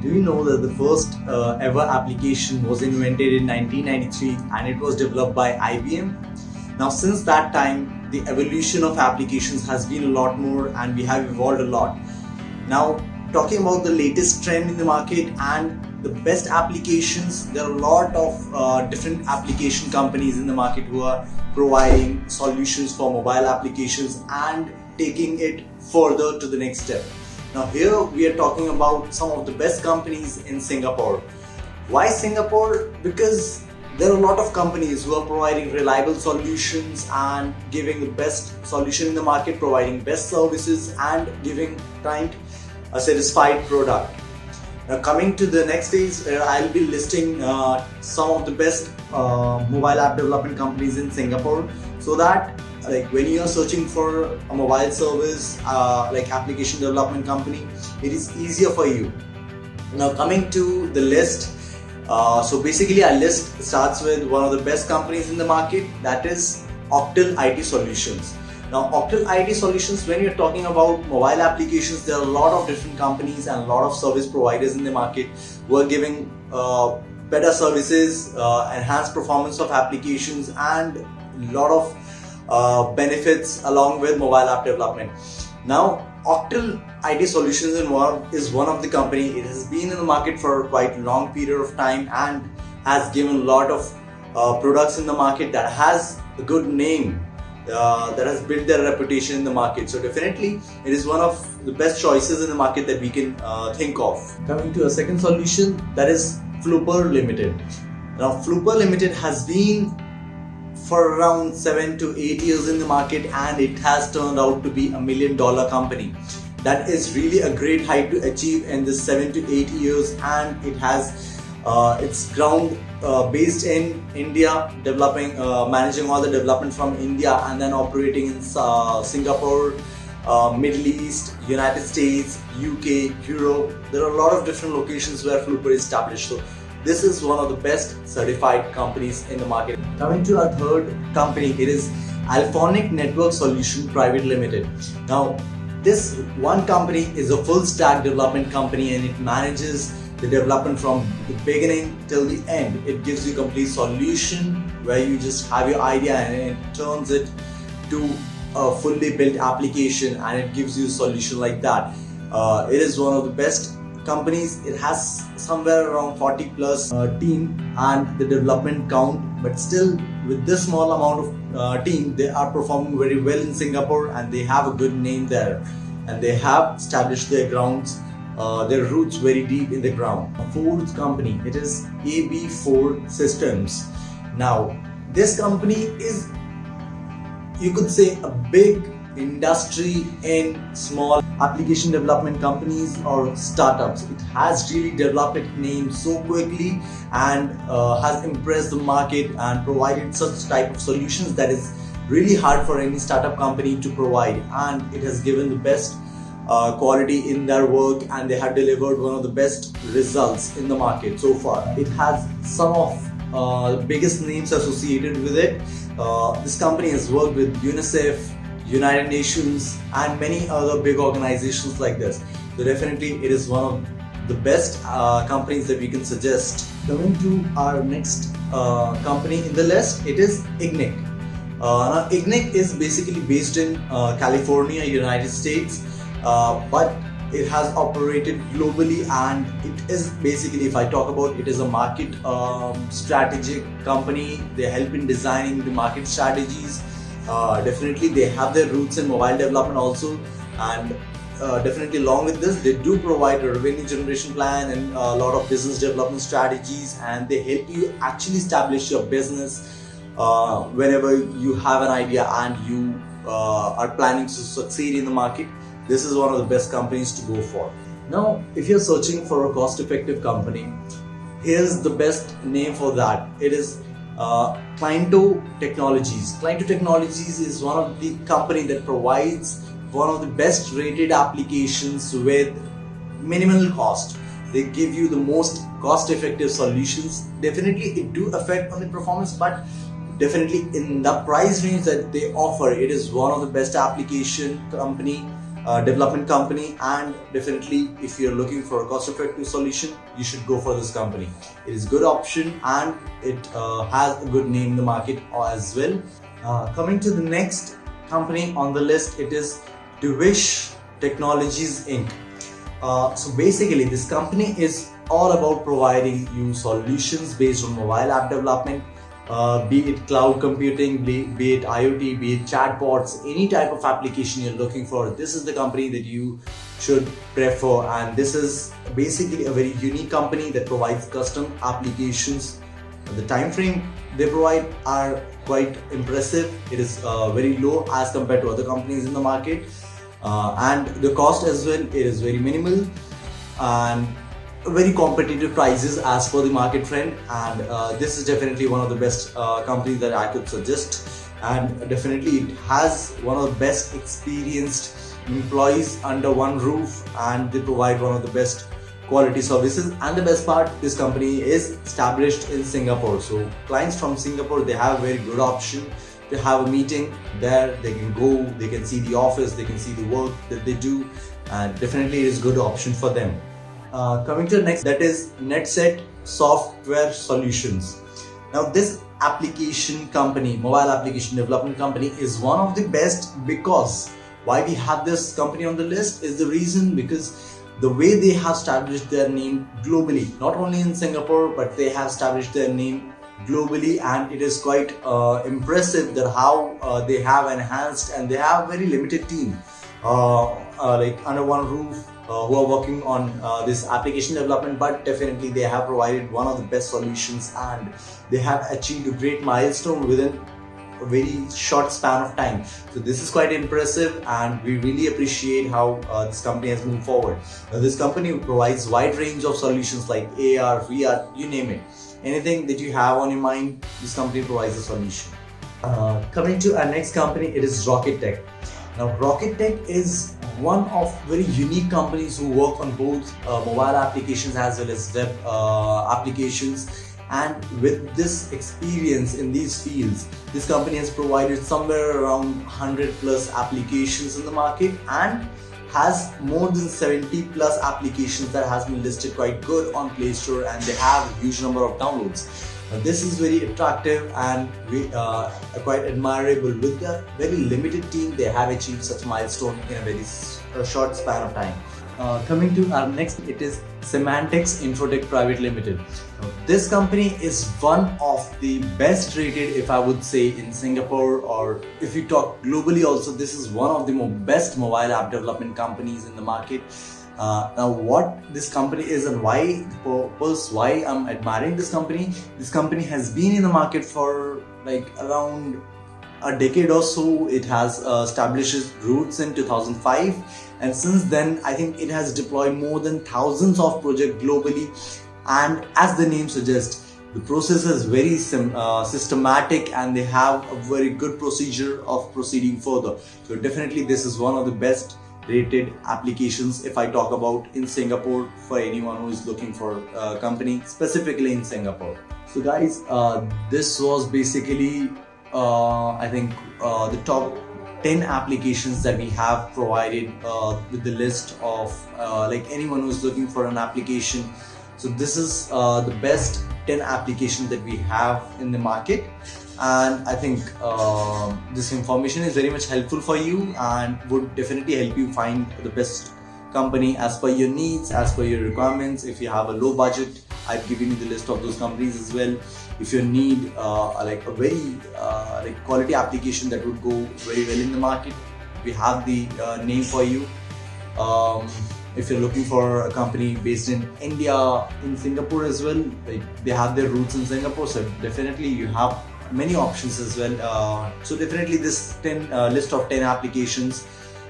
Do you know that the first ever application was invented in 1993 and it was developed by IBM? Now, since that time, the evolution of applications has been a lot more and we have evolved a lot. Now, talking about the latest trend in the market and the best applications, there are a lot of different application companies in the market who are providing solutions for mobile applications and taking it further to the next step. Now here we are talking about some of the best companies in Singapore. Why Singapore? Because there are a lot of companies who are providing reliable solutions and giving the best solution in the market, providing best services and giving client a satisfied product. Now coming to the next stage, I'll be listing some of the best mobile app development companies in Singapore, so that like when you are searching for a mobile service like application development company, it is easier for you. Now coming to the list, so basically our list starts with one of the best companies in the market, that is Octal IT Solutions. Now Octal IT Solutions, when you're talking about mobile applications, there are a lot of different companies and a lot of service providers in the market who are giving better services, enhanced performance of applications and a lot of benefits along with mobile app development. Now Octal IT Solutions is one of the company. It has been in the market for quite a long period of time and has given a lot of products in the market that has a good name, that has built their reputation in the market. So definitely it is one of the best choices in the market that we can think of. Coming to a second solution, that is Flooper Limited. Now Flooper Limited has been for around 7 to 8 years in the market and it has turned out to be $1 million company. That is really a great height to achieve in this 7 to 8 years, and it has its ground based in India, developing, managing all the development from India and then operating in Singapore, Middle East, United States, UK, Europe. There are a lot of different locations where Flooper is established. So this is one of the best certified companies in the market. Coming to our third company, it is Alphonic Network Solution Private Limited. Now this one company is a full stack development company and it manages the development from the beginning till the end. It gives you complete solution where you just have your idea and it turns it to a fully built application and it gives you a solution like that. It is one of the best companies. It has somewhere around 40 plus team and the development count, but still with this small amount of team, they are performing very well in Singapore and they have a good name there and they have established their grounds, their roots very deep in the ground. Fourth company, it is AB4 Systems. Now this company is, you could say, a big industry in small application development companies or startups. It has really developed its name so quickly and has impressed the market and provided such type of solutions that is really hard for any startup company to provide, and it has given the best quality in their work and they have delivered one of the best results in the market so far. It has some of the biggest names associated with it. This company has worked with UNICEF, United Nations and many other big organizations like this. So definitely it is one of the best companies that we can suggest. Coming to our next company in the list, it is Ignic. Now Ignic is basically based in California, United States, but it has operated globally and it is basically, if I talk about, it is a market strategic company. They help in designing the market strategies. Definitely they have their roots in mobile development also, and definitely along with this they do provide a revenue generation plan and a lot of business development strategies, and they help you actually establish your business whenever you have an idea and you are planning to succeed in the market. This is one of the best companies to go for. Now if you're searching for a cost-effective company, here's the best name for that. It is Cliento Technologies. Cliento Technologies is one of the company that provides one of the best rated applications with minimal cost. They give you the most cost-effective solutions. Definitely it do affect on the performance, but definitely in the price range that they offer, it is one of the best application company development company, and definitely if you're looking for a cost-effective solution, you should go for this company. It is a good option and it has a good name in the market as well. Coming to the next company on the list, it is Dewish Technologies Inc. So basically this company is all about providing you solutions based on mobile app development, be it cloud computing, be it IoT, be it chatbots, any type of application you're looking for. This is the company that you should prefer, and this is basically a very unique company that provides custom applications. The time frame they provide are quite impressive. It is very low as compared to other companies in the market, and the cost as well, it is very minimal and very competitive prices as per the market trend. And this is definitely one of the best companies that I could suggest, and definitely it has one of the best experienced employees under one roof, and they provide one of the best quality services. And the best part, this company is established in Singapore, so clients from Singapore, they have a very good option to have a meeting there. They can go, they can see the office, they can see the work that they do, and definitely it is a good option for them. Coming to the next, that is NetSet Software Solutions. Now this application company, mobile application development company, is one of the best, because why we have this company on the list is the reason because the way they have established their name globally, not only in Singapore, but they have established their name globally, and it is quite impressive that how they have enhanced, and they have a very limited team like under one roof who are working on this application development, but definitely they have provided one of the best solutions, and they have achieved a great milestone within a very short span of time. So this is quite impressive, and we really appreciate how this company has moved forward. Now, this company provides wide range of solutions like AR, VR, you name it. Anything that you have on your mind, this company provides a solution. Coming to our next company, it is Rocket Tech. Now Rocket Tech is one of very unique companies who work on both mobile applications as well as web applications. And with this experience in these fields, this company has provided somewhere around 100 plus applications in the market, and has more than 70 plus applications that has been listed quite good on Play Store, and they have a huge number of downloads. Now, this is very attractive and quite admirable. With a very limited team, they have achieved such a milestone in a very short span of time. Coming to our next, it is Symantec Infotech Private Limited. This company is one of the best rated, if I would say, in Singapore, or if you talk globally also, this is one of the best mobile app development companies in the market. Now what this company is and why I'm admiring this company has been in the market for like around a decade or so. It has established its roots in 2005, and since then I think it has deployed more than thousands of projects globally. And as the name suggests, the process is very systematic, and they have a very good procedure of proceeding further. So definitely this is one of the best rated applications if I talk about in Singapore, for anyone who is looking for a company specifically in Singapore. So guys, this was basically I think the top 10 applications that we have provided with the list of like anyone who's looking for an application. So this is the best 10 applications that we have in the market, and I think this information is very much helpful for you and would definitely help you find the best company as per your needs, as per your requirements. If you have a low budget, I've given you the list of those companies as well. If you need like a very like quality application that would go very well in the market, we have the name for you. If you're looking for a company based in India, in Singapore as well, they have their roots in Singapore, so definitely you have many options as well. So definitely this list of 10 applications,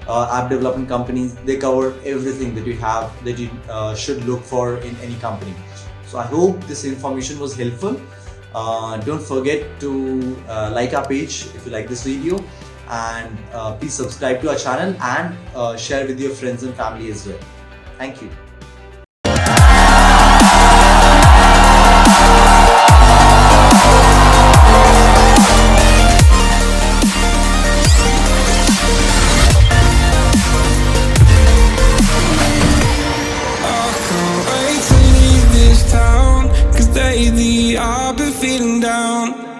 app development companies, they cover everything that you have that you should look for in any company. So I hope this information was helpful. Don't forget to like our page if you like this video, and please subscribe to our channel and share with your friends and family as well. Thank you. Lately I've been feeling down.